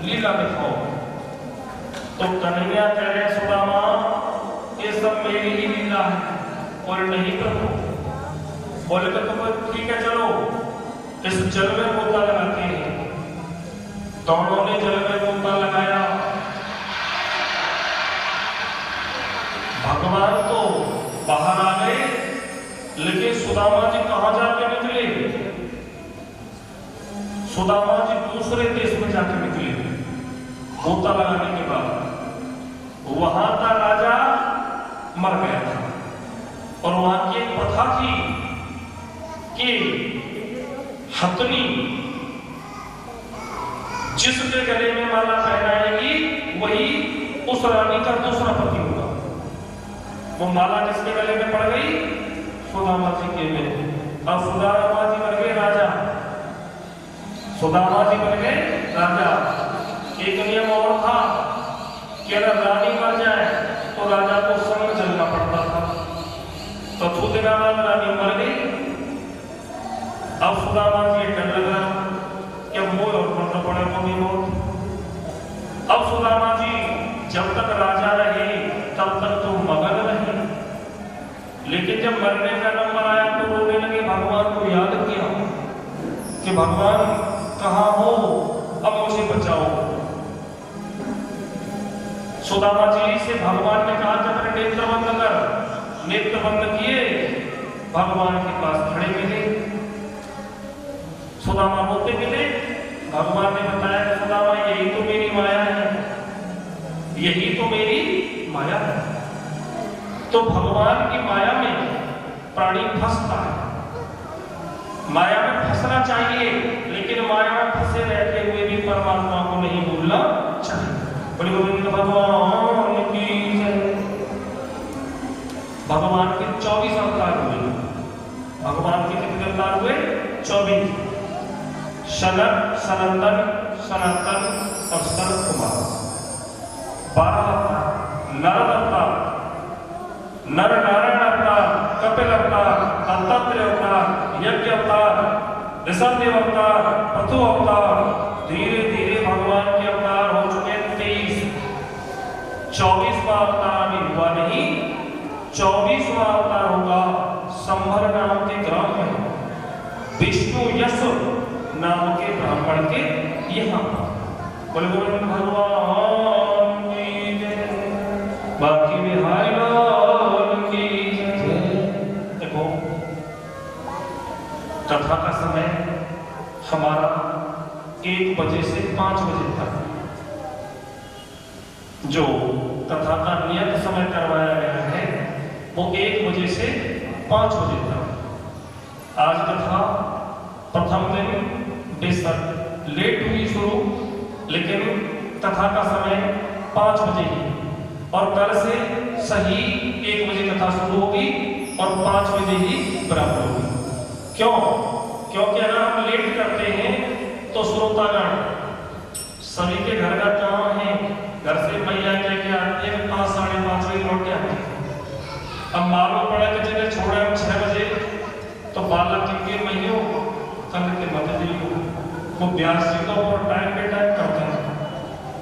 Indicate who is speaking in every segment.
Speaker 1: लीला दिखाओ। तो कन्हैया कह रहे सुदामा ये सब मेरी ही लीला है। और नहीं प्रभु। बोले तो ठीक है चलो इस जल में गोता लगाते हैं। दोनों ने जल में गोता लगाया। भगवान तो बाहर आ गए, लेकिन सुदामा जी कहां जाके निकले? सुदामा जी दूसरे देश में जाके निकले गोता लगाने के बाद। वहां का राजा मर गया था और वहां की एक प्रथा थी कि हथनी जिसके गले में माला पहनाएगी वही उस रानी का दूसरा पति होगा। वो माला जिसके गले में पड़ गई सुदामा जी के में। अब सुदामा जी बन गए राजा। सुदामा जी बन गए राजा। एक नियम और था कि अगर रानी मर जाए तो राजा को संग चलना पड़ता था। तो कुछ दिनों बाद रानी मर गई। अब सुदामा जी डर लग रहा कि मोह और मरना पड़ेगा भी मौत। अब सुदामा जी जब तक राजा रहे तब तक तो मगन रहे, लेकिन जब मरने का नंबर आया तो रोने लगे। भगवान को याद किया कि भगवान कहाँ हो, अब मुझे बचाओ। सुदामा जी से भगवान ने कहा कि अपने नेत्र बंद कर। नेत्र बंद किए, भगवान के पास खड़े मिले। सुदामा रोते मिले। भगवान ने बताया कि सुदामा यही तो मेरी माया है, यही तो मेरी माया है। तो भगवान की माया में प्राणी फंसता है। माया में फंसना चाहिए, लेकिन माया में फंसे रहते हुए भी परमात्मा को नहीं भूलना चाहिए। बोले गोविंद भगवान की जय। भगवान के 24 अवतार हुए। भगवान के कितने अवतार हुए? 24। सनत, सनंदन, सनातन और सनत कुमार। 12 अवतार। नर अवतार, नर नारायण अवतार, कपिल अवतार, दत्तात्रेय अवतार, यज्ञ अवतार, ऋषभदेव अवतार, पृथु अवतार। धीरे धीरे भगवान के अवतार हो चुके 23। 24वां अवतार अभी हुआ नहीं। 24वां अवतार होगा संभर नाम के ग्राम में, विष्णु यश नाम के ब्राह्मण के यहाँ। बोले गोविंद भगवान की जय। बाकी बिहारी लाल की जय। देखो कथा का समय हमारा 1 बजे से 5 बजे तक, जो कथा का नियत समय करवाया गया है वो 1 बजे से 5 बजे तक। आज कथा प्रथम दिन बेशक लेट हुई शुरू, लेकिन कथा का समय 5 बजे ही, और कल से सही 1 बजे कथा शुरू होगी और 5 बजे ही बराबर होगी। क्यों? क्योंकि अगर हम लेट करते हैं तो श्रोतागण सभी के घर का काम है, घर से मैया कह के आते हैं 5 साढ़े 5 बजे लौट के आते हैं। अब मालूम पड़ा कि जिन्हें छोड़ा 6 बजे तो बालक के महीनों कल के मत दियो वो ब्यास जी को और टाइम पे टाइम करते हैं।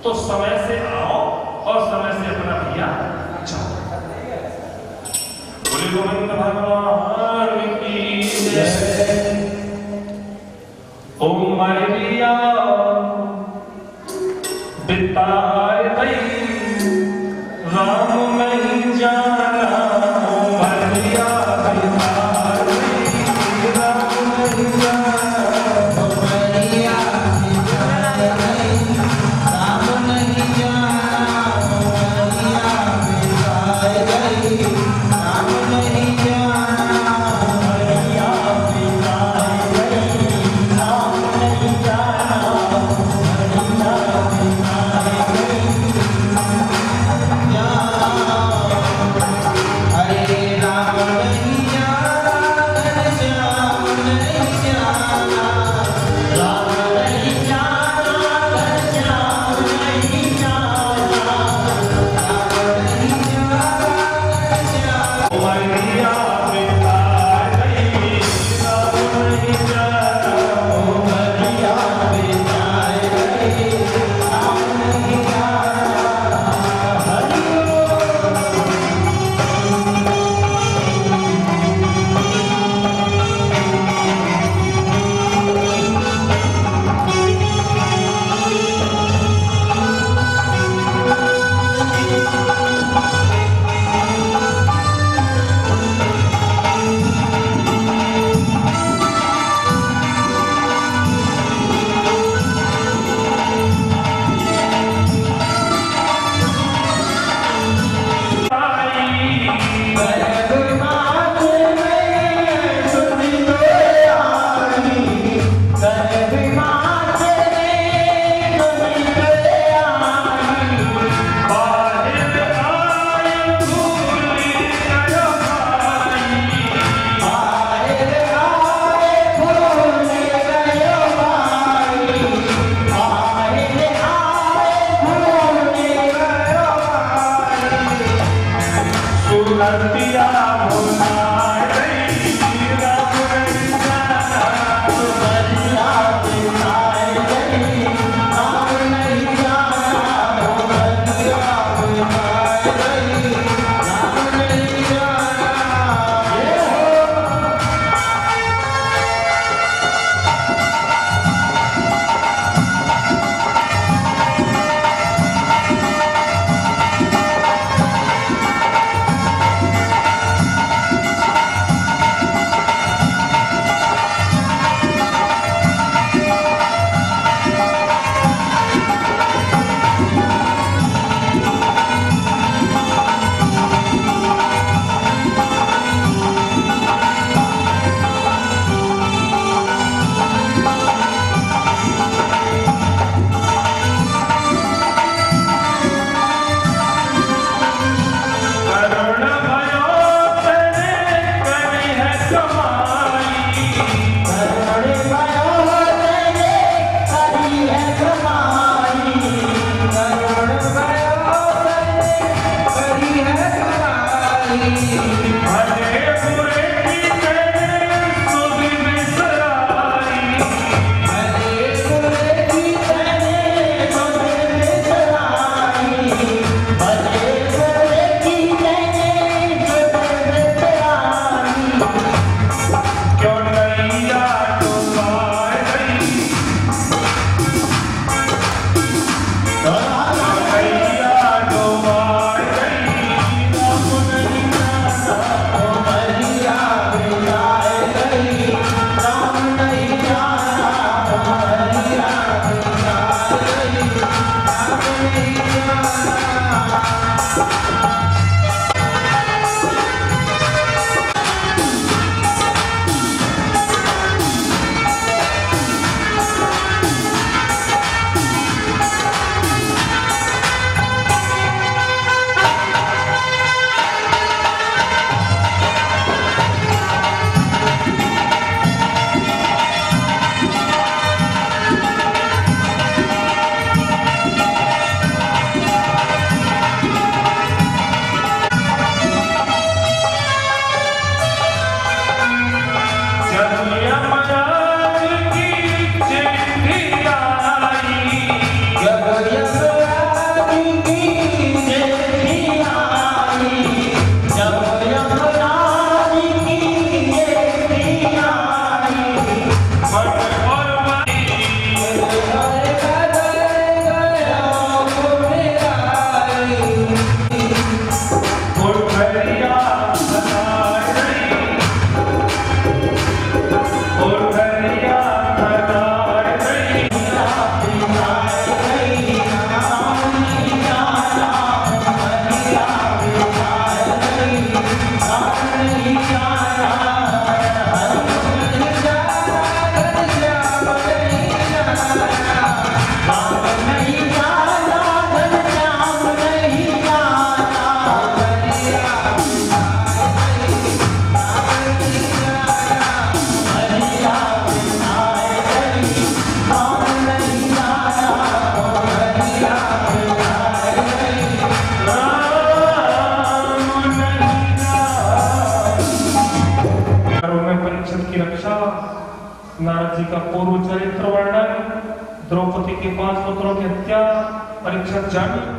Speaker 1: तो समय से आओ और समय से अपना भैया जाओ। बोले गोविंद भगवान की जय। ओम मैया बिताए गई राम नहीं जाना। मैया बिताए गई राम नहीं जाना।
Speaker 2: Yeah.
Speaker 1: दुलतिया भुलाए गई राम नहीं जाना दुलतिया भुलाए गई राम नहीं जाना दुलतिया भुलाए गई राम नहीं जाना ये नारद जी का पूर्व चरित्र वर्णन, द्रौपदी के 5 पुत्रों की हत्या, परीक्षित जन्म।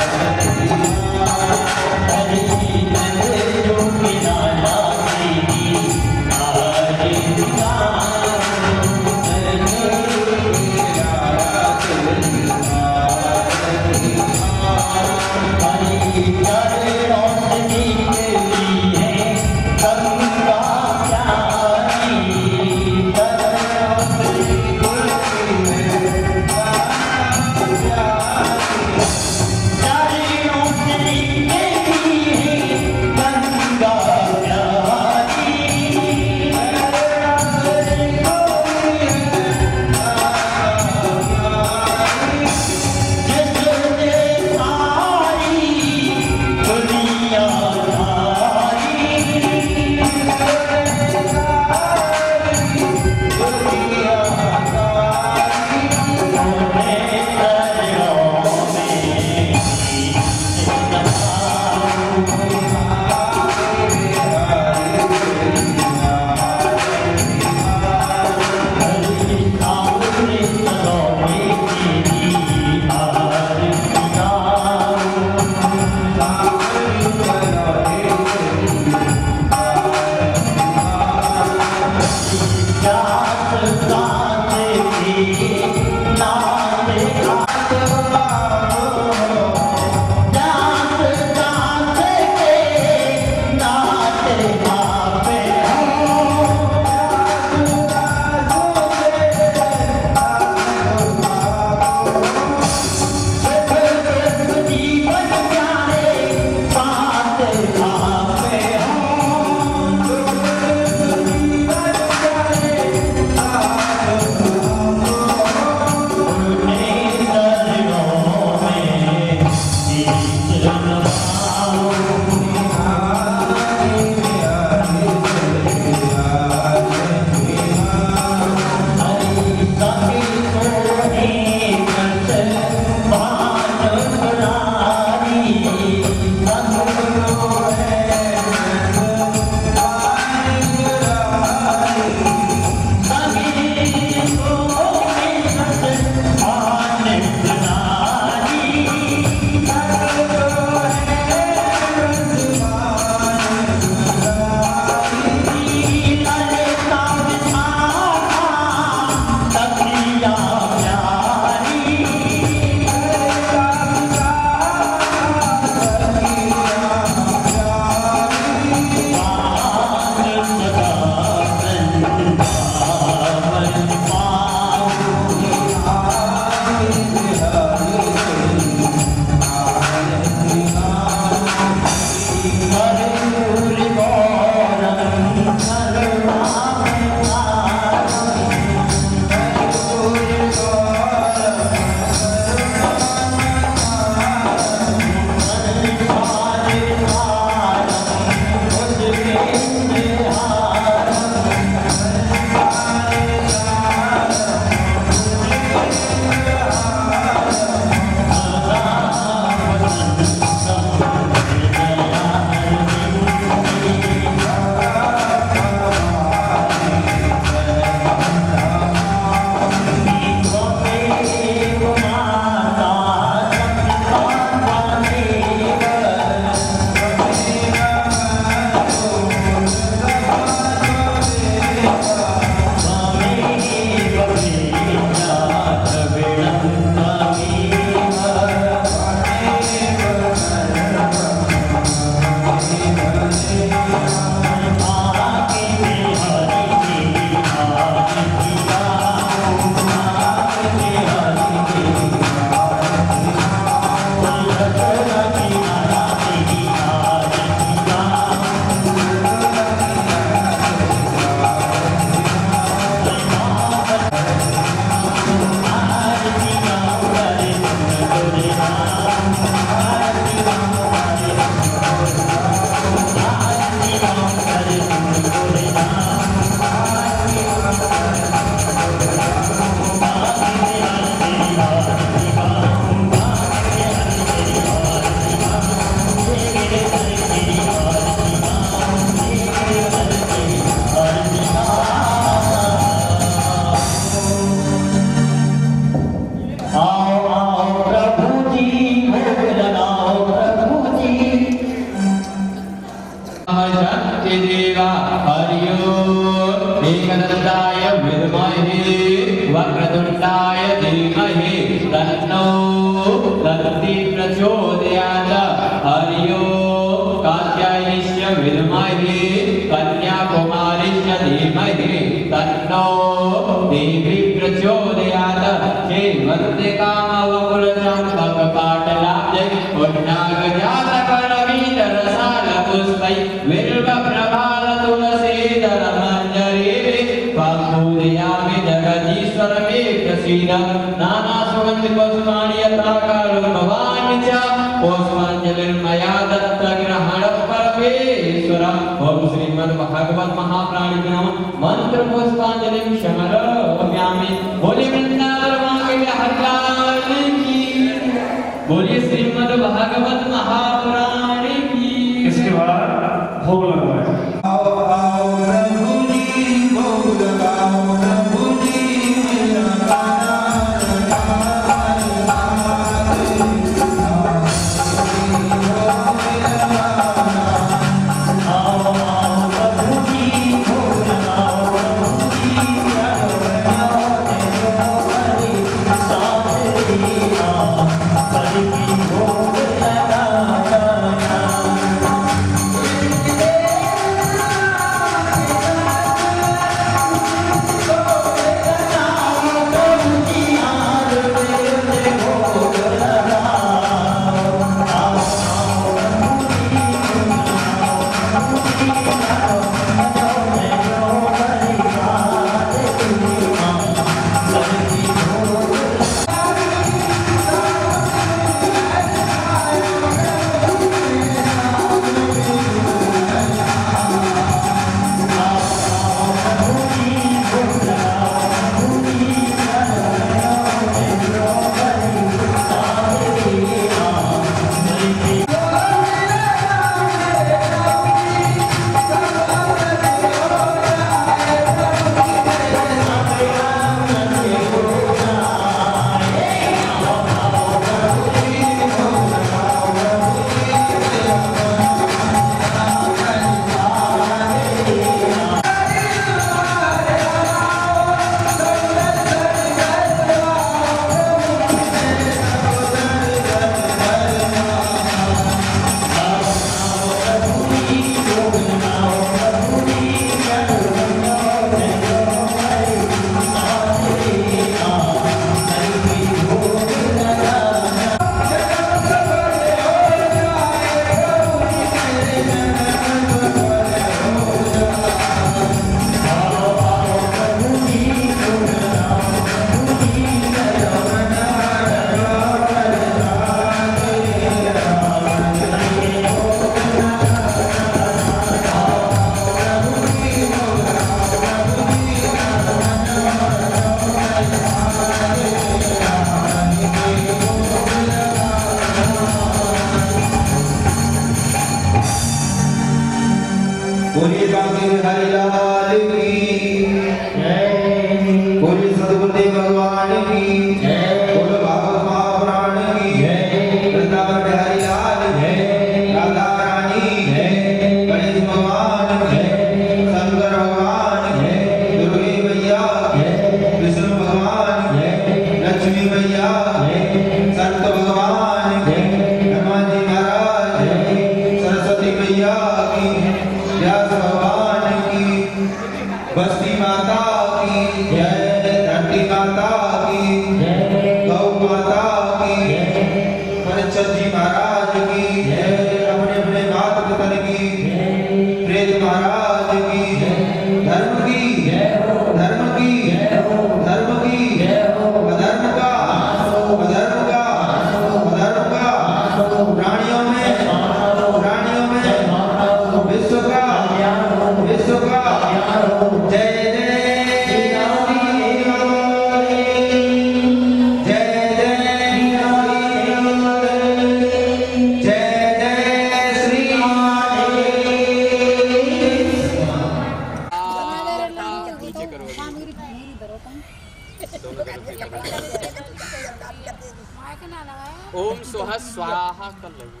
Speaker 2: ओम स्वः स्वाहा कर लगे।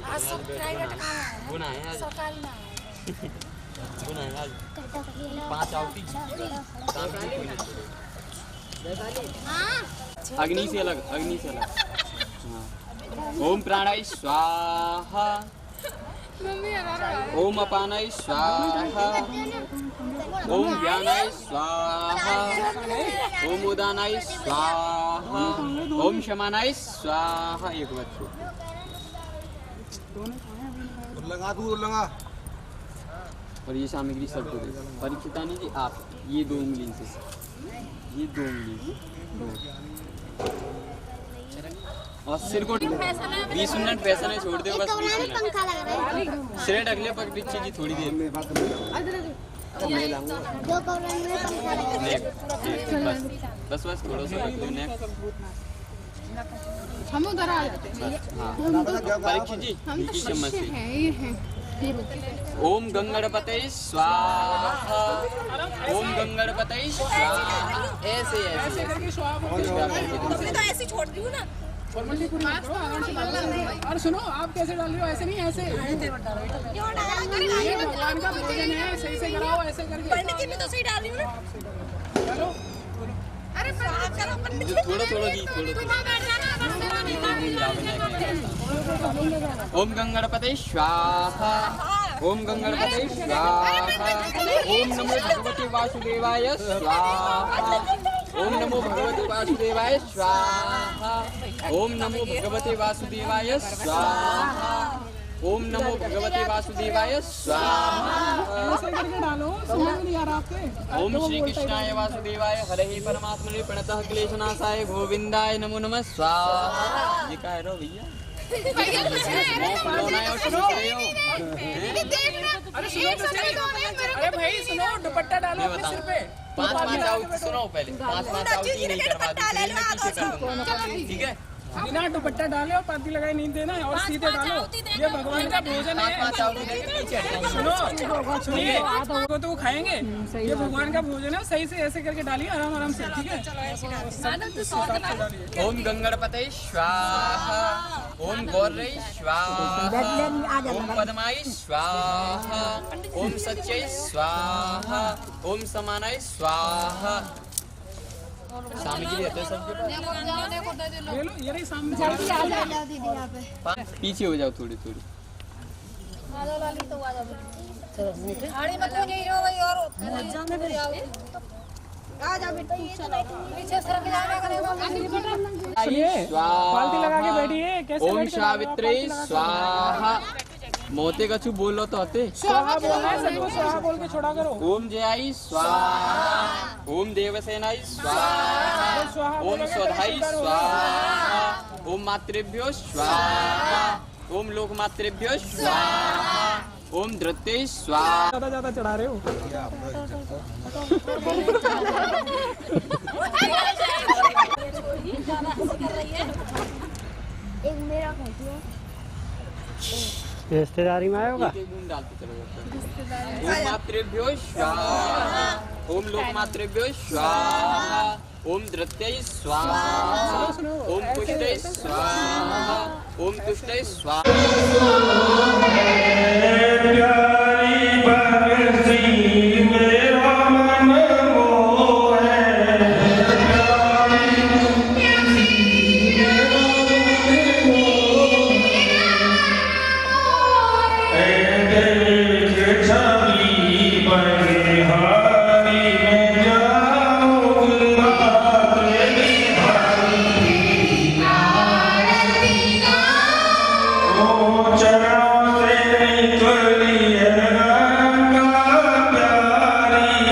Speaker 3: आज सब प्राइवेट काम है
Speaker 2: गुना है आज,
Speaker 3: सरकारी ना
Speaker 2: गुना है आज 5 आउटी
Speaker 3: हां
Speaker 2: अग्नि से अलग, अग्नि से अलग। हाँ। ओम प्राणाय स्वाहा,
Speaker 3: मम्मी हमारा
Speaker 2: ओम अपानाय स्वाहा, ओम ज्ञानाय स्वाहा, ओम उदानाय स्वाहा, ओम शमानाय स्वाहा। एक बार
Speaker 4: लगा दूर लगा।
Speaker 2: और ये सामग्री सबको दे। परीक्षितानी जी आप ये 2 उंगली से, ये 2 उंगली से और सिर को 20 मिनट पैसा नहीं छोड़ दे बस 20 मिनट।
Speaker 3: पंखा लग रहा है
Speaker 2: सिर ढक ले पग पीछे जी थोड़ी देर में।
Speaker 3: दो कमरे में पंखा लग रहा है
Speaker 2: बस थोड़ा सा रख दो नेक।
Speaker 3: हम उधर आ जाते हैं
Speaker 2: हाँ परीक्षित जी की चम्मच से ओम गंगणपते स्वाहा, ओम गंगणपते स्वाहा। ऐसे ऐसे
Speaker 3: तो ऐसे छोड़ दी ना
Speaker 5: फॉर्मलिटी पूरी मत करो, आराम से डालो। और सुनो आप कैसे डाल रहे हो? ऐसे नहीं, ऐसे ये भगवान का भोजन है, सही से कराओ ऐसे करके।
Speaker 3: पंडित जी भी तो सही डाल रही हूँ ना।
Speaker 5: चलो
Speaker 3: अरे चलो पंडित जी
Speaker 2: थोड़ा थोड़ा जी थोड़ा ओम गंगणपते स्वाहा, ओम गंगणपते स्वाहा, ओम नमो भगवते वासुदेवाय स्वाहा, ओम नमो भगवते वासुदेवाय स्वाहा, ओम नमो भगवते वासुदेवाय स्वाहा, ओम नमो भगवते वासुदेवाय स्वाहा।
Speaker 5: ऐसे करके डालो, समझ नहीं आ रहा आपके।
Speaker 2: ओम श्री कृष्णाय वासुदेवाय हरे परमात्मने प्रणतः क्लेशनाशाय गोविंदाय नमो नमः स्वाहा। ये क्या है रो भैया?
Speaker 5: अरे भाई सुनो, दुपट्टा डालो अपने सिर पे।
Speaker 2: 5 आउट सुनो पहले, 5 आउट ही नहीं करवा दी, ठीक है?
Speaker 5: बिना दुपट्टा डाले और पाती लगाए नहीं देना है और सीधे डालो। ये भगवान का भोजन है।
Speaker 2: 5 आउट देके पीछे हटना।
Speaker 5: सुनो सुनिए, वो तो वो खाएंगे। ये भगवान का भोजन है, सही से ऐसे करके डालिए आराम आराम से, ठीक है?
Speaker 2: ओम गंगणपते स्वाहा, ओम गौर्यै स्वाहा, ओम पद्माय स्वाहा, ओम सच्चै स्वाहा, ओम समानाय स्वाहा। सामग्री रहते हैं सबके
Speaker 5: ले लो, ये रही सामने।
Speaker 2: पास। पीछे हो जाओ थोड़ी थोड़ी।
Speaker 5: सुनिए, बाल्टी लगा के बैठिए। कैसे
Speaker 2: ओम
Speaker 5: बैठ के
Speaker 2: सावित्री स्वाहा। मोते कछु बोलो तो आते।
Speaker 5: स्वाहा बोलना है, सबको स्वाहा बोल के छोड़ा करो।
Speaker 2: ओम जयाई स्वाहा, ओम देवसेनाई स्वाहा, ओम स्वधाई स्वाहा, ओम मातृभ्यो स्वाहा, ओम लोकमातृभ्यो स्वाहा, ओम धृत्यै स्वाहा।
Speaker 5: ज्यादा ज्यादा चढ़ा रहे हो।
Speaker 3: एक मेरा
Speaker 6: रिश्तेदारी में आया होगा।
Speaker 2: एक बूंद डालते चलो ओम मातृभ्यो स्वाहा, ओम लोकमातृभ्यो स्वाहा, ओम धृत्यै स्वाहा, ओम पुष्टै स्वाहा, ओम तुष्टै स्वाहा।
Speaker 1: चरणों से निकली है गंगा प्यारी।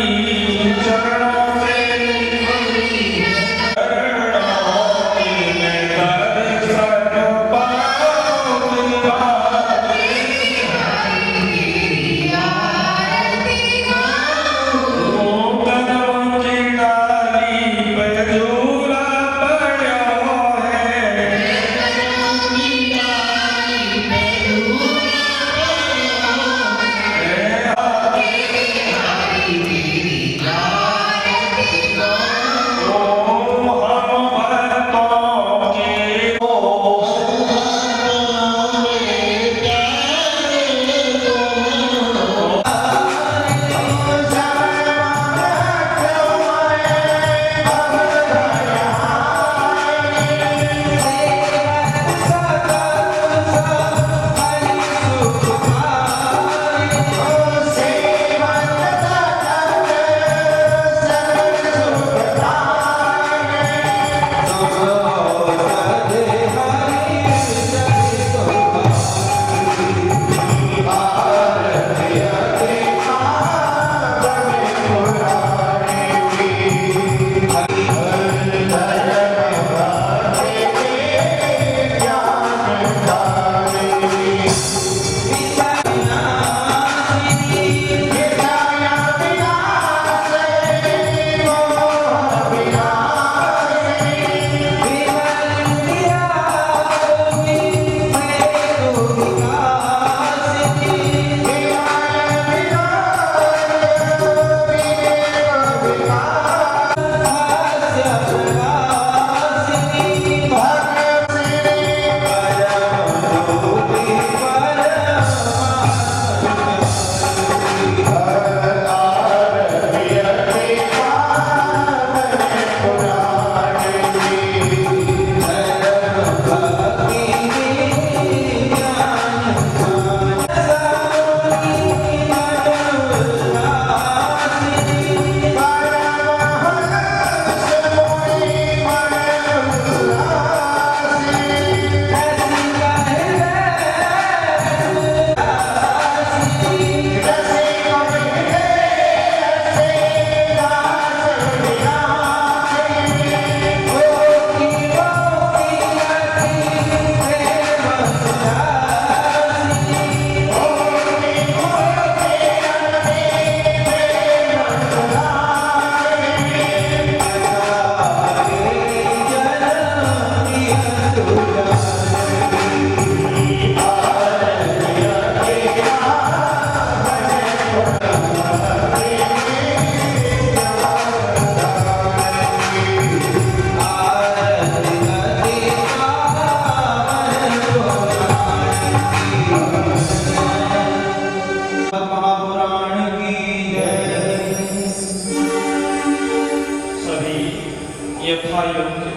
Speaker 1: यथायोग्य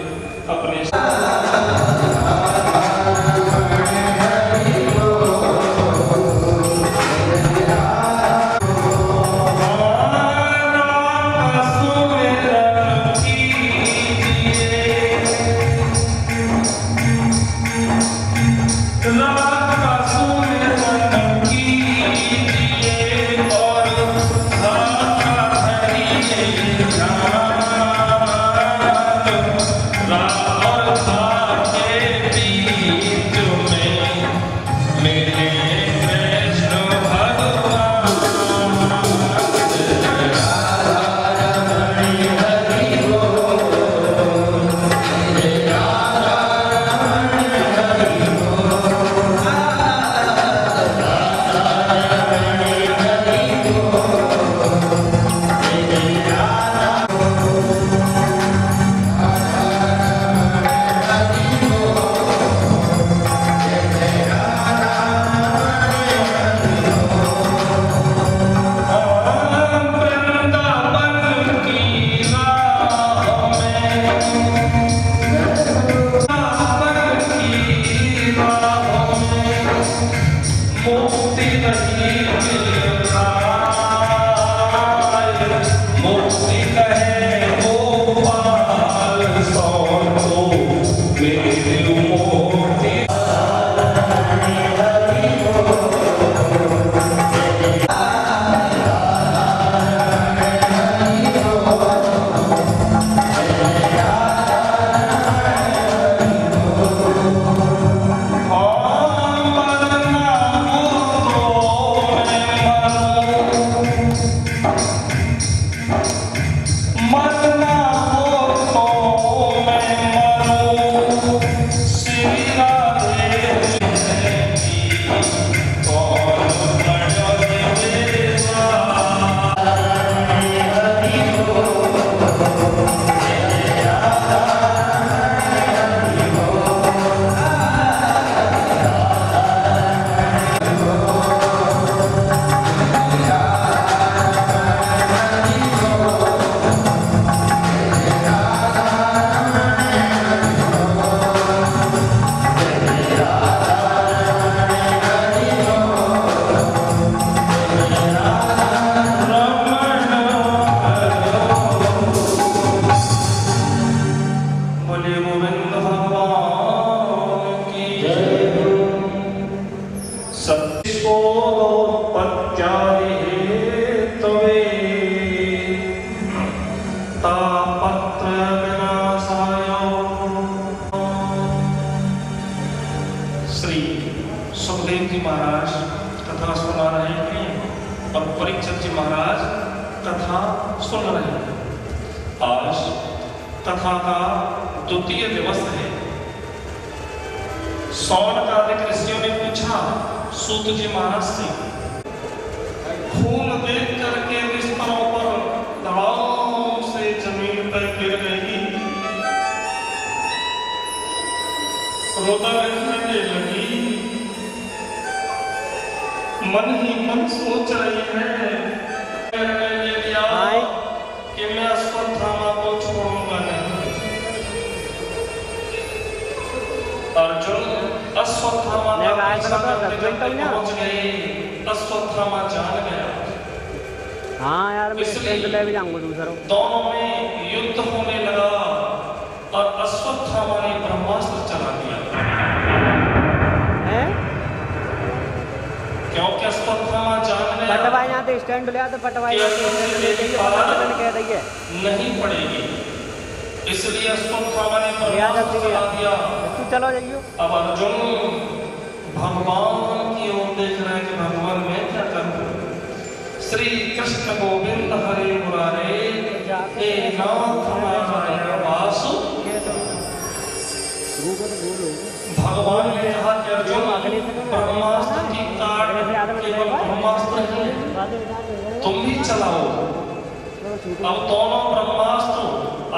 Speaker 1: अपने श्री सुखदेव जी महाराज कथा सुना रहे हैं और परीक्षित जी महाराज कथा सुन रहे हैं। आज कथा का द्वितीय दिवस है। सौनकादिक ऋषियों ने पूछा सूत जी महाराज से, खून देख करके बिस्तरों पर दबाव से जमीन पर गिर गई, रोता रहने लगी, मन ही मन सोच रही है कि मैं अश्वत्थामा को छोड़ूंगा नहीं। अर्जुन अश्वत्थामा का पीछा करते पहुंच गए, अश्वत्थामा जान गया।
Speaker 6: हाँ यार मैं ट्रेन ले भी जाऊंगा दूसरा।
Speaker 1: दोनों में युद्ध होने लगा और अश्वत्थामा ने ब्रह्मास्त्र चला दिया। क्योंकि अश्वत्थामा जान गया
Speaker 6: पटवाई यहाँ तो स्टैंड ले आते, पटवाई कह रही है
Speaker 1: नहीं पड़ेगी, इसलिए अश्वत्थामा ने ब्रह्मास्त्र चला दिया।
Speaker 6: तू चलो जाइयो। अब
Speaker 1: अर्जुन भगवान की ओर देख रहे हैं कि भगवान मैं क्या करूं। श्री कृष्ण गोविंद हरे मुरारे, हे नाथ नारायण वासु। भगवान ने कहा कि अर्जुन ब्रह्मास्त्र की काट केवल ब्रह्मास्त्र ही तुम ही चलाओ। अब दोनों ब्रह्मास्त्र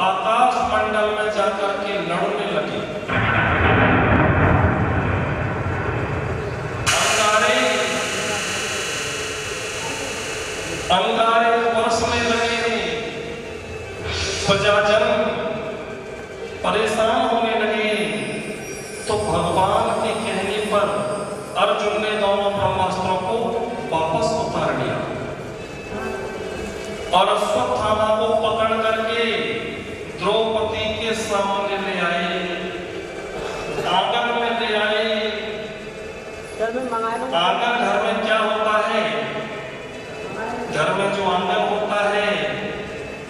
Speaker 1: आकाश मंडल में जाकर के लड़ने लगे। अंगारे बरसने लगे। बजाजन परेशान होने लगे तो भगवान के कहने पर अर्जुन ने दोनों ब्रह्मास्त्रों को वापस उतार लिया और अश्वत्थामा को पकड़ करके द्रौपदी के सामने ले आए, आंगन में ले आए। आंगन घर में क्या होता है? घर में जो आंगन होता है,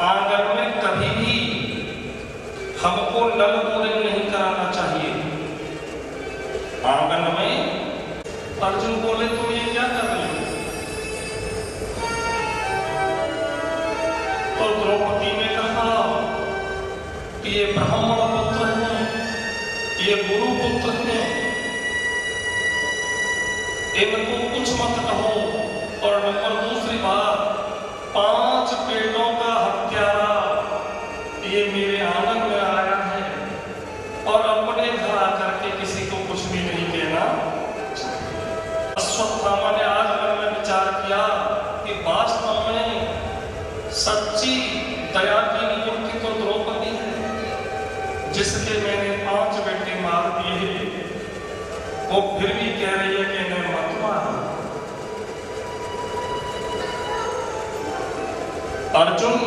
Speaker 1: आंगन में कभी भी हमको नल बोरिंग नहीं कराना चाहिए। आंगन में अर्जुन बोले तुम ये क्या कर रहे हो? तो द्रौपदी ने कहा कि ये ब्राह्मण पुत्र हैं, ये गुरु पुत्र हैं, इनको कुछ मत कहो। और नंबर दूसरी बात, 5 पेटों का हत्यारा ये मेरे आंगन में आया है और अपने घर आकर के किसी को कुछ भी नहीं कहना। अश्वत्थामा ने आज मन में विचार किया कि वास्तव में सच्ची दया की मूर्ति तो द्रौपदी है, जिसके मैंने 5 बेटे मार दिए, वो फिर भी कह रही है कि मैं मत मारो। अर्जुन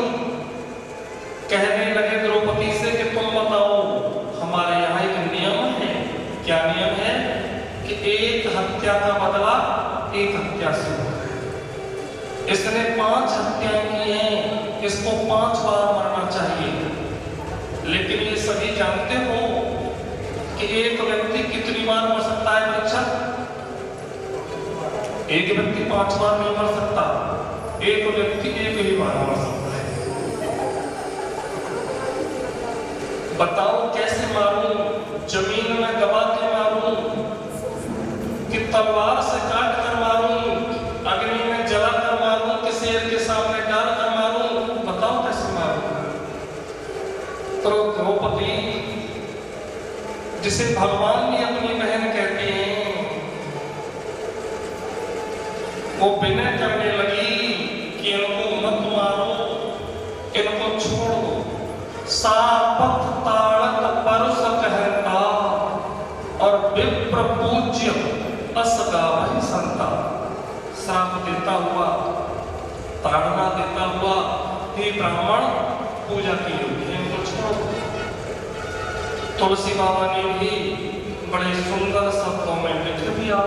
Speaker 1: कहने लगे द्रौपदी से कि तुम बताओ, हमारे यहाँ एक नियम है। क्या नियम है? कि एक हत्या का बदला एक हत्या से होता है। इसने 5 हत्याएं की हैं, इसको 5 बार मरना चाहिए। लेकिन ये सभी जानते हो कि एक व्यक्ति कितनी बार मर सकता है? परीक्षा, एक व्यक्ति 5 बार नहीं मर सकता, एक व्यक्ति एक ही बार मर सकता है। बताओ कैसे मारूं? जमीन में दबा के मारूं कि तलवार से काट कर मारूं, अग्नि में जला कर मारूं कि शेर के सामने डाल कर मारूं? बताओ कैसे मारूं? तो द्रौपदी, जिसे भगवान भी अपनी बहन कहते हैं, वो विनय करने लगी कि इनको मत मारो, इनको छोड़ दो। सापथ ताड़त परुष कहता और विप्र पूज्य अस गावहि संता। श्राप देता हुआ, ताड़ना देता हुआ, हे ब्राह्मण पूजा की योग्य, इनको छोड़ दो। तुलसी बाबा ने भी बड़े सुंदर शब्दों में लिख दिया,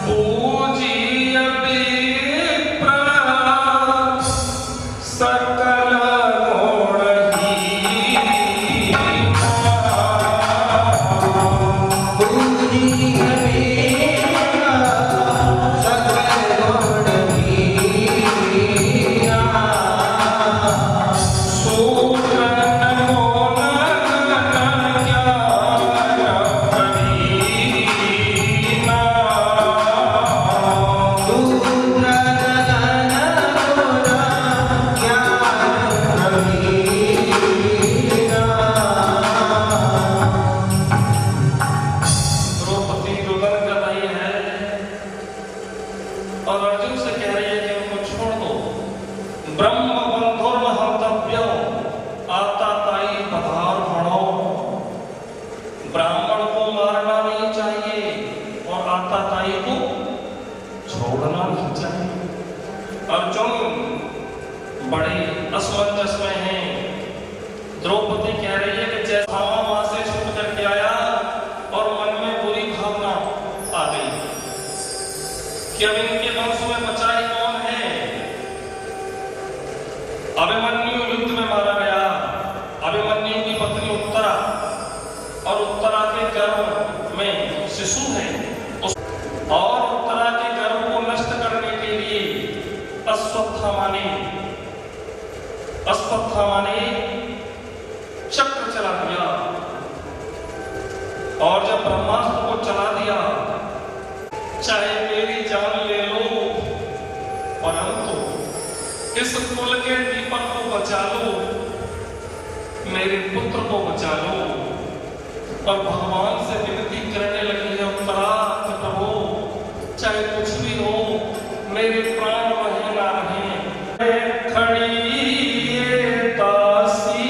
Speaker 1: पूज्य विप्र सकल बड़े असमंजस में हैं। द्रौपदी कह रही है कि जैसा वहां से छूट करके आया और मन में बुरी भावना आ गई कि अब इनके वंश में बचा ही कौन है। अभिमन्यु युद्ध में मारा गया। अभिमन्यु की पत्नी उत्तरा, और उत्तरा के गर्भ में शिशु है, और उत्तरा के गर्भ को नष्ट करने के लिए अश्वत्थामा ने चक्र चला दिया, और जब ब्रह्मास्त्र को चला दिया, चाहे मेरी जान ले लो, परंतु इस कुल के दीपक को बचा लो, मेरे पुत्र को बचा लो। और भगवान से विनती करने लगी है उत्तरा कि प्रभु चाहे कुछ भी हो, मेरे प्राण वहीं ना रहे। खड़ी दासी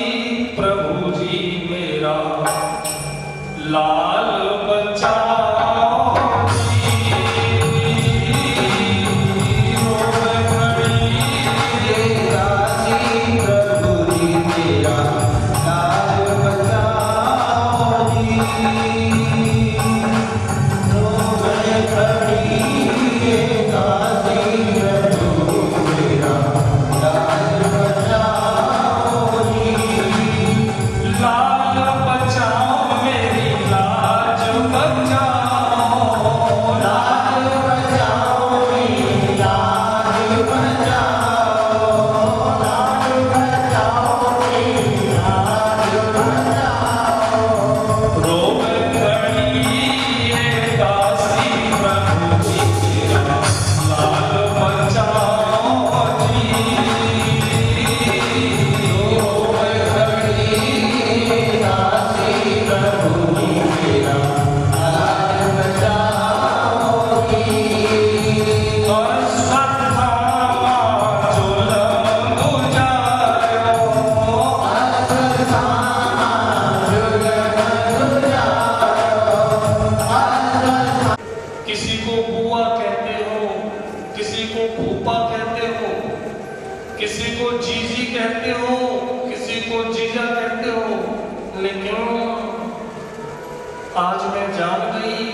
Speaker 1: आज मैं जान गई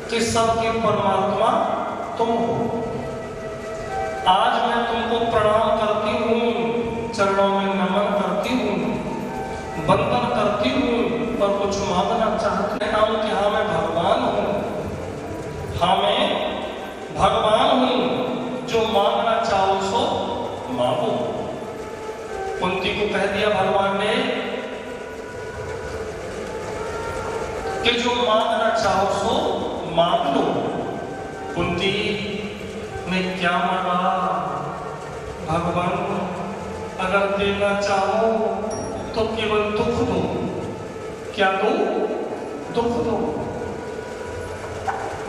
Speaker 1: कि सबके परमात्मा तुम हो। आज मैं तुमको प्रणाम करती हूँ, चरणों में नमन करती हूँ, वंदन करती हूँ और कुछ मांगना चाहती हूँ कि हाँ मैं भगवान हूँ, हाँ मैं भगवान हूँ, जो मांगना चाहो सो मांगो। कुंती को कह दिया भगवान ने कि जो मांगना चाहो सो मांग लो। कुंती ने क्या मांगा? भगवान अगर देना चाहो तो केवल दुख दो। क्या दो? दुख दो।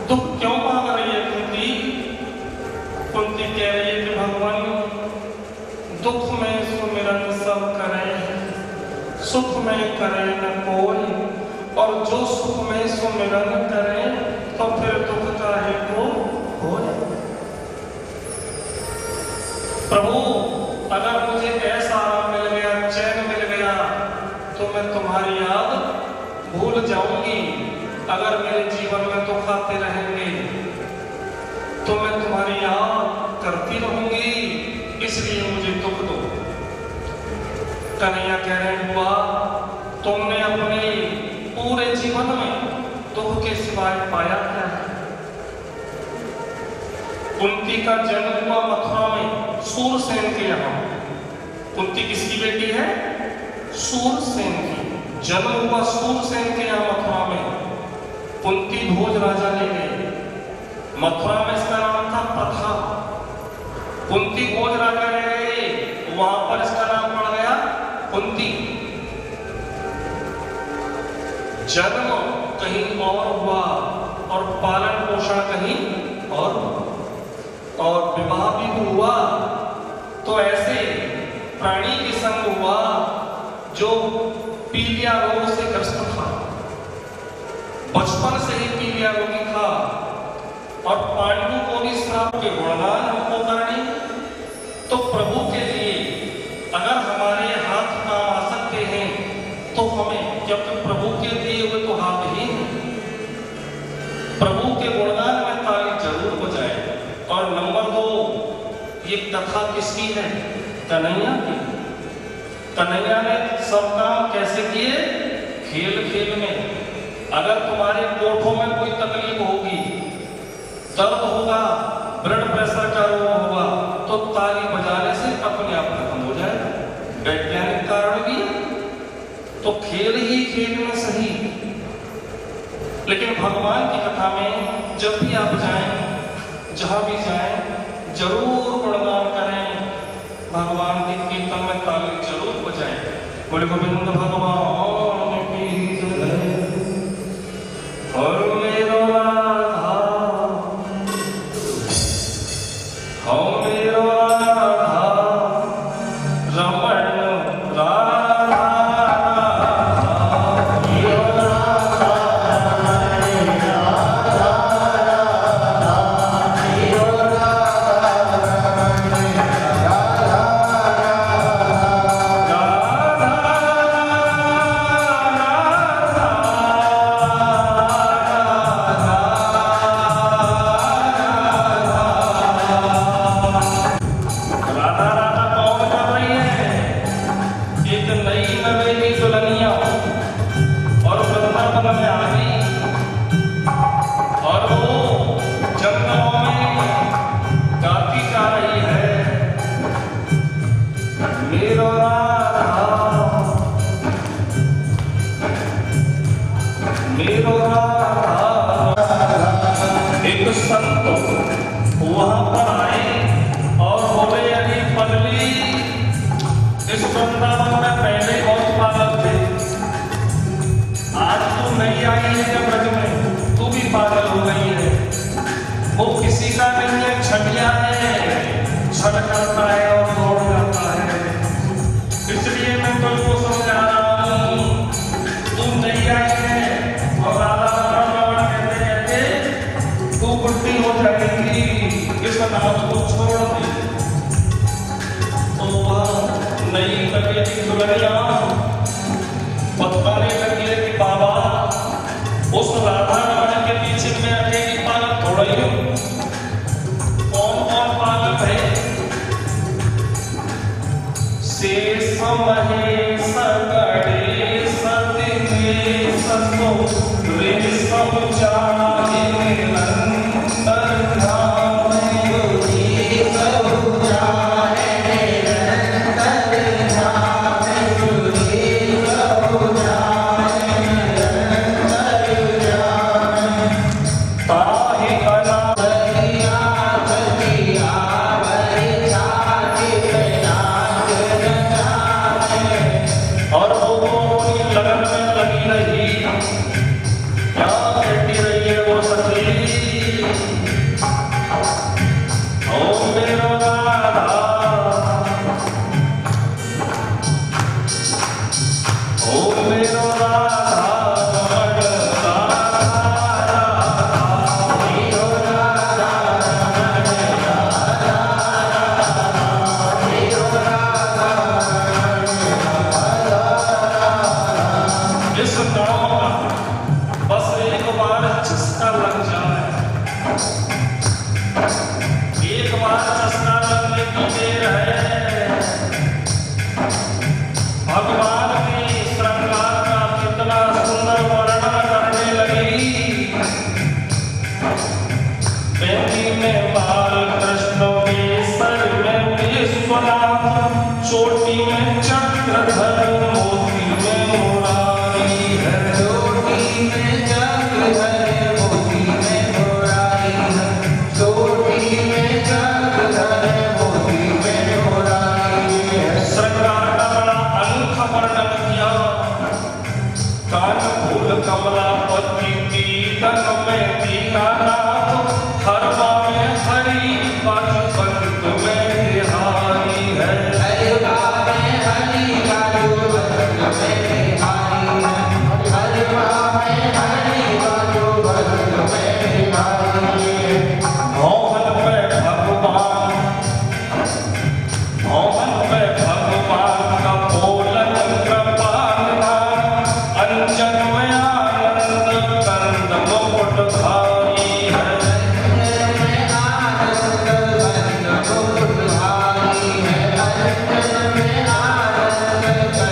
Speaker 1: दुख क्यों मांग रही है कुंती? कुंती कह रही है कि भगवान दुख में सुमिरन सब करें, सुख में करे न कोई, और जो सुख में सुमिरन करे तो फिर दुख काहे को होए। प्रभु अगर मुझे ऐसा आराम मिल गया, चैन मिल गया, तो मैं तुम्हारी याद भूल जाऊंगी। अगर मेरे जीवन में दुख आते रहेंगे तो मैं तुम्हारी याद करती रहूंगी, इसलिए मुझे दुख दो। कन्हैया कह रहे हुआ तुमने अपने पूरे जीवन में दुख के सिवाय पाया क्या है? कुंती का जन्म हुआ मथुरा में सूरसेन के यहाँ। कुंती किसकी बेटी है? सूरसेन की। जन्म हुआ सूरसेन के यहाँ मथुरा में। कुंती भोज राजा ले गए। मथुरा में इसका नाम था प्रथा। कुंती भोज राजा ले गए, वहां पर इसका नाम पड़ गया कुंती। जन्म कहीं और हुआ और पालन पोषण कहीं और विवाह भी हुआ तो ऐसे प्राणी के संग हुआ जो पीलिया रोग से ग्रस्त था, बचपन से ही पीलिया रोगी था। और पांडु को भी श्राप के गुणगान हमको करनी, तो प्रभु के लिए अगर हमारे हाथ काम आ सकते हैं तो हमें, क्योंकि प्रभु के दिए हुए तो हाथ ही हैं, प्रभु के गुणगान में ताली जरूर बजाए। और नंबर 2, ये कथा किसकी है? कन्हैया की। कन्हैया ने सब काम कैसे किए? खेल खेल में। अगर तुम्हारे कोठों में कोई तकलीफ होगी, दर्द होगा, ब्लड प्रेशर का रोग होगा, तो ताली बजाने से अपने आप खत्म हो जाएगा। वैज्ञानिक कारण भी, तो खेल ही खेल में सही। लेकिन भगवान की कथा में जब भी आप जाएं, जहां भी जाएं, जरूर गुणगान करें, भगवान के कीर्तन में ताली जरूर बजाएं। बोले गोविंद भगवान की जय। और मेरो राधा, हो मेरो राधा, रमण राधा, एक संत वहां पर आए और बोले, अरे पगली, इस वृंदावन में पहले बहुत पागल थे, आज तू नहीं आई है जब ब्रज में, तू भी पागल हो गई है। वो किसी का नहीं है, छठिया है, छठ करता है और दौड़ जाता है। इसलिए मैं तुझको समझा रहा हूँ, तू नहीं आई है और राधा बुद्धि हो जाएगी, इस नाम को छोड़ दे। तो वह नई लगी दुल्हनिया बताने लगी कि बाबा शेष महेश गणेश दिनेश ऋषभ जाहि निरंतर धाम योगी सब जाहि निरंतर धाम योगी सब जाहि निरंतर धाम ताहि अनादिया बलिया और वो लगन में लगी रही, क्या कहती रही है वो सखी? ओ मेरो राधा, ओ मेरो राधा, रमण राधा, मेरो राधा, रमण राधा, मेरो राधा, इस गाँव का बस एक बार चस्का लग जाए, एक बार चस्का लगने की देर है। भगवान की श्रृंगार का कितना सुंदर वर्णन करने लगी। बेटी में बाल कृष्ण केसर में विश्वनाथ, चोटी में चक्रधर, मोती में मुरारी है, चोटी में चक्रधर, मोती में मुरारी है, चोटी में चक्रधर, मोती में मुरारी है। श्रृंगार का बड़ा अनूठा वर्णन किया। कान फूल कमलापति टीकन में दीनानाथ, हरमा में हरि बाजू बंद में बिहारी है, हरिका में हरि बाजू बंद में बिहारी है, हरिका में हरि बाजू बंद में बिहारी है। मोहन में भगवान, मोहन में भगवान का बोलन कृपान, अंजन में आनंद कंद मुकुट धारी है, अंजन में आनंद कंद मुकुट धारी है, अंजन में आनंद कंद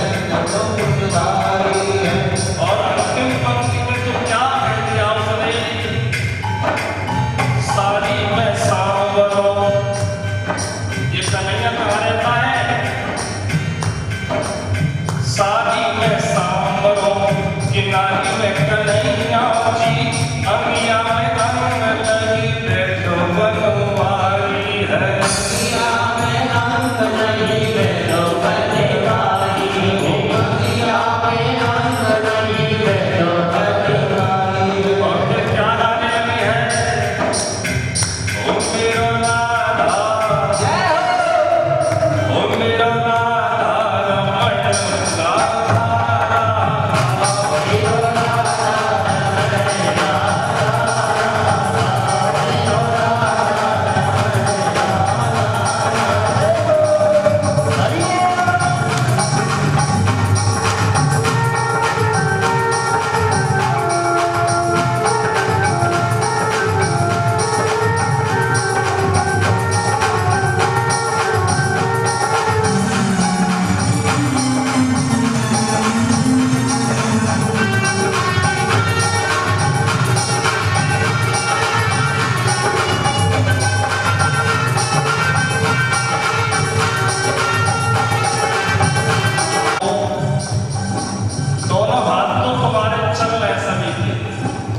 Speaker 1: मुकुट धारी है। और अंतिम पंक्ति में तो क्या कह दिया उसने? साड़ी में सांवरो, ये कन्हैया कहाँ रहता है? साड़ी में सांवरो, किनारी में कन्हैया जी, अंगिया में अंग लगी बैठो बनवारी है, अंगिया में अंग लगी बैठो बनवारी है, अंगिया में अंग लगी बैठो बनवारी है। और फिर क्या गाने लगी है? ओ मेरो राधा, ओ मेरो राधा, रमण राधा, मेरो राधा, रमण दोनों हाथ तो तुम्हारे चल रहे सभी के,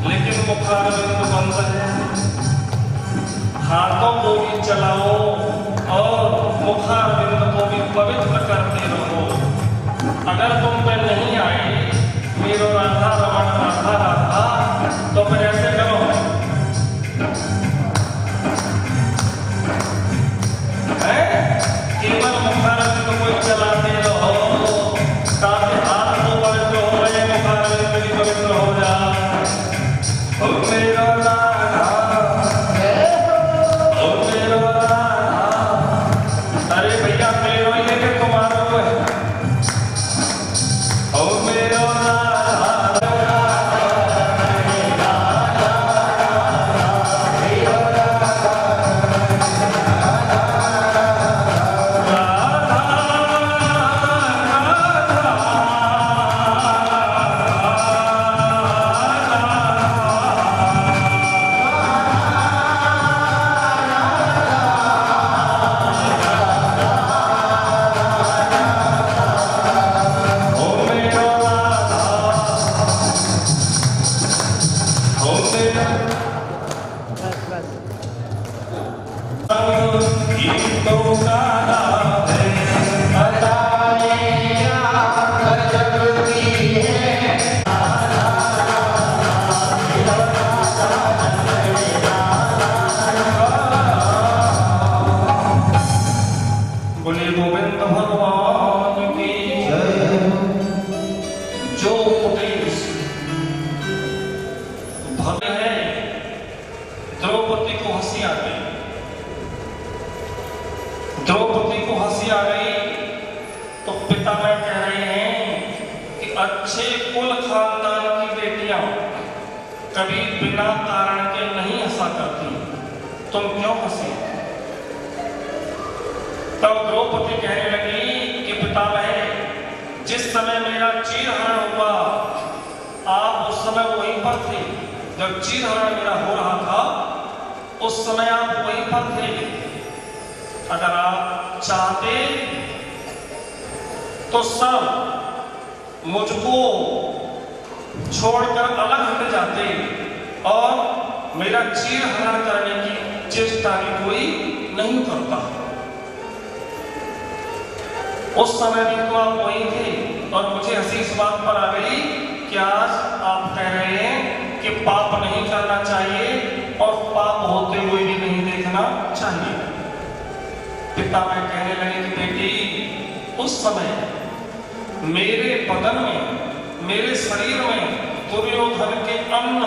Speaker 1: लेकिन मुखारविंद बंद है। हाथों को भी चलाओ और मुखारविंद को भी पवित्र करते रहो। अगर तुम पे नहीं आई मेरो राधा रमण राधा राधा, तो फिर ऐसे करो, केवल मुखारविंद को ही चलाते रहो ताकि हाथ को पवित्र हो रहे, मुखारविंद भी पवित्र हो जाए। ओ मेरो राधा, ओ मेरो राधा, अरे भैया मेरो ही लेके तुम्हारा हुआ है। ओ मेरो राधा, राधा, राधा, अच्छे कुल खानदान की बेटियां कभी बिना कारण के नहीं हंसा करती, तुम क्यों हंसी? तब द्रौपदी कहने लगी कि पितामह, जिस समय मेरा चीरहरण हुआ आप उस समय वहीं पर थे। जब चीरहरण मेरा हो रहा था उस समय आप वहीं पर थे। अगर आप चाहते तो सब मुझको छोड़कर अलग हट जाते और मेरा चीरहरण करने की चेष्टा भी कोई नहीं करता। उस समय भी तो आप वही थे और मुझे हंसी इस बात पर आ गई कि आज आप कह रहे हैं कि पाप नहीं करना चाहिए और पाप होते हुए भी नहीं देखना चाहिए। पिता मैं कहने लगे कि बेटी, उस समय मेरे बदन में, मेरे शरीर में दुर्योधन के अन्न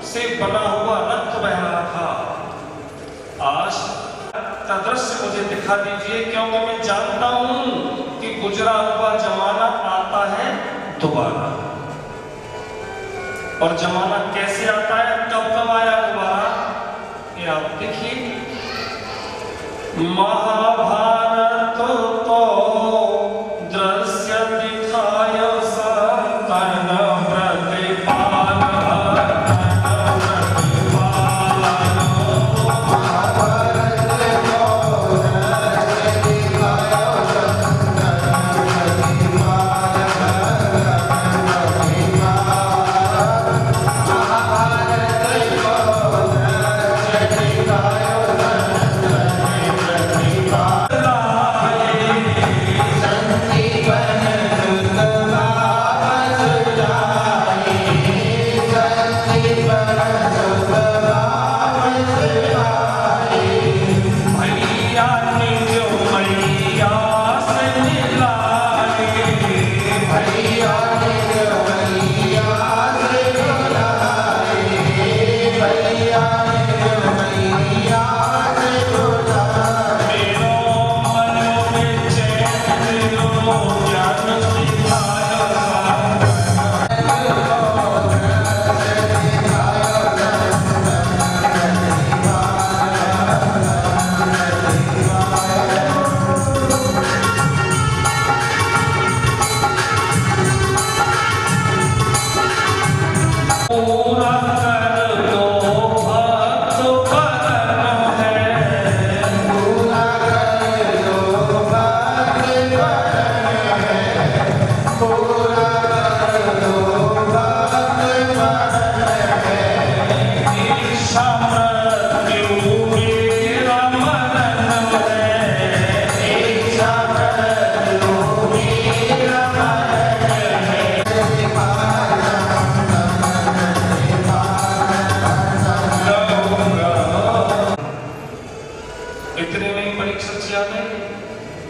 Speaker 1: से बना हुआ रक्त बह रहा था। आज का दृश्य मुझे दिखा दीजिए, क्योंकि मैं जानता हूं कि गुजरा हुआ जमाना आता है दोबारा। और जमाना कैसे आता है, कब कब आया दोबारा, ये आप देखिए। महाभारत तो दृश्य दिखाय संतन प्रतिपाल।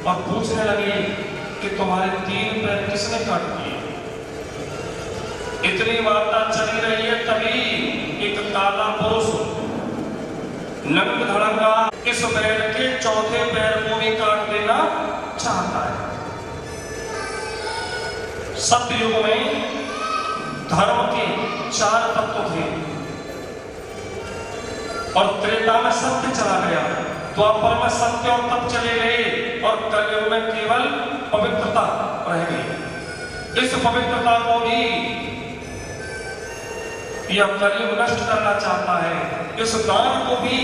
Speaker 1: और पूछने लगे कि तुम्हारे 3 पैर किसने काट दिए। इतनी वार्ता चली रही है, तभी एक काला पुरुष नंग धड़ंगा इस बैल के चौथे पैर को भी काट देना चाहता है। सतयुग में धर्म के 4 तत्व थे और त्रेता में सत्य चला गया, द्वापर में सत्य और तप चले गए और कलयुग में केवल पवित्रता रह गई। इस पवित्रता को भी यह कलयुग नष्ट करना चाहता है, इस दान को भी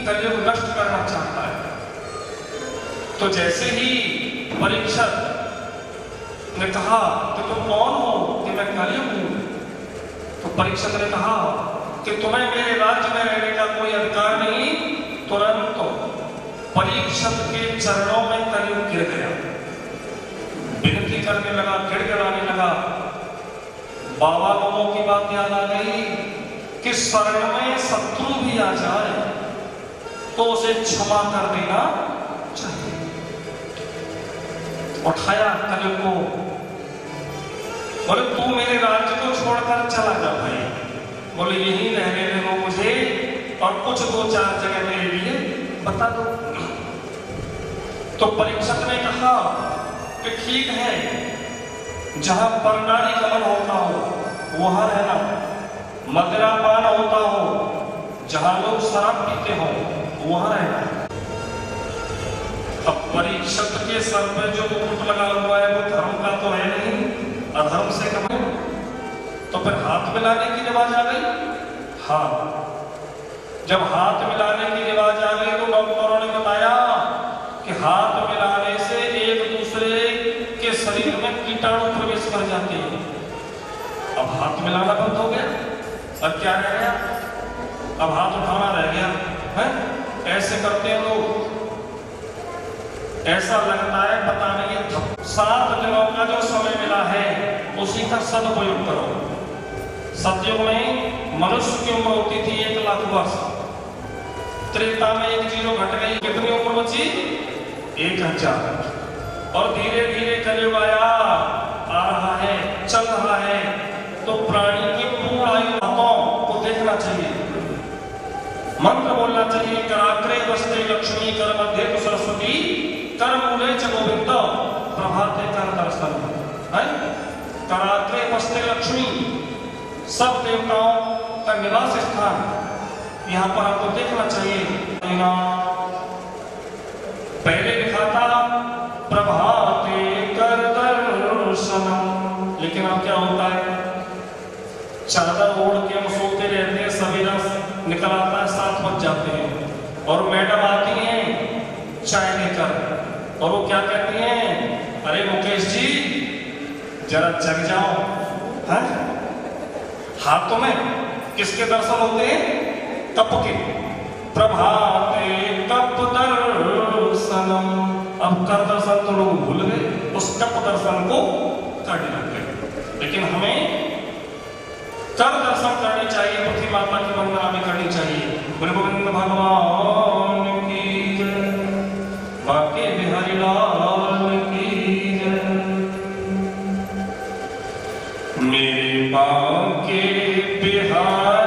Speaker 1: कलयुग नष्ट करना चाहता है। तो जैसे ही परीक्षित ने कहा कि तुम कौन हो, कि मैं कलयुग हूं, तो परीक्षित ने कहा कि तुम्हें मेरे राज्य में रहने का कोई अधिकार नहीं। तुरंत परीक्षित के चरणों में कलयुग गिर गया, विनती करने लगा, गिड़गिड़ाने लगा। बाबा लोगों की बात याद आ गई कि शरण में शत्रु भी आ जाए तो उसे क्षमा कर देना चाहिए। उठाया कलयुग को, बोले तू मेरे राज्य को छोड़कर चला जा भाई, बोले यहीं रहने दो मुझे और कुछ 2-4 जगह मेरे लिए बता दो। तो परीक्षित ने कहा कि ठीक है, जहां परनारी गमन होता हो वहां रहना, मदिरापान होता हो, जहां लोग शराब पीते हो वहां रहना। अब परीक्षित के सर पे जो मुकुट लगा हुआ है वो धर्म का तो है नहीं, अधर्म से कमाए, तो फिर हाथ मिलाने की रिवाज आ गई। हाँ, जब हाथ मिलाने की रिवाज आ गई तो डॉक्टरों ने बताया कि हाथ मिलाने से एक दूसरे के शरीर में कीटाणु प्रवेश कर जाते हैं। अब हाथ मिलाना बंद हो गया, अब क्या रह गया? अब हाथ उठाना रह गया है। ऐसे करते हैं लोग, ऐसा लगता है पता नहीं। 7 दिनों का जो समय मिला है उसी का सदुपयोग करो। सतयुग में मनुष्य की उम्र होती थी 1 लाख वर्ष, त्रेता में 1 जीरो घट गई, कितनी उम्र बची? 1000। और धीरे धीरे कलयुग आया, आ रहा है, चल रहा है, तो प्राणी की पूर्ण आयु को देखना चाहिए, मंत्र बोलना चाहिए। कराग्रे वस्ते लक्ष्मी, कर मध्य तो सरस्वती, कर मूले च गोविंद, प्रभाते कर दर्शन है। कराग्रे वस्ते लक्ष्मी, सब देवताओं का निवास स्थान, यहाँ पर आपको देखना चाहिए। पहले लिखा था प्रभाते कर दर्शनम, लेकिन अब क्या होता है? चादर ओढ़ के हम सोते रहते हैं, सवेरा निकल आता है, 7 बज जाते हैं, और मैडम आती हैं चाय लेकर, और वो क्या कहती हैं? अरे मुकेश जी जरा जग जाओ। है हाथों में किसके दर्शन होते हैं? कप के। प्रभाते कप दर्शनम, अब कर दर्शन तो लोग भूल गए, उस कप दर्शन को करने लग गए। लेकिन हमें कर दर्शन करनी चाहिए, पृथ्वी माता की वंदना भी करनी चाहिए। बोले गोविंद भगवान की जय, बाके बिहारी लाल की जय। मेरे बाके बिहारी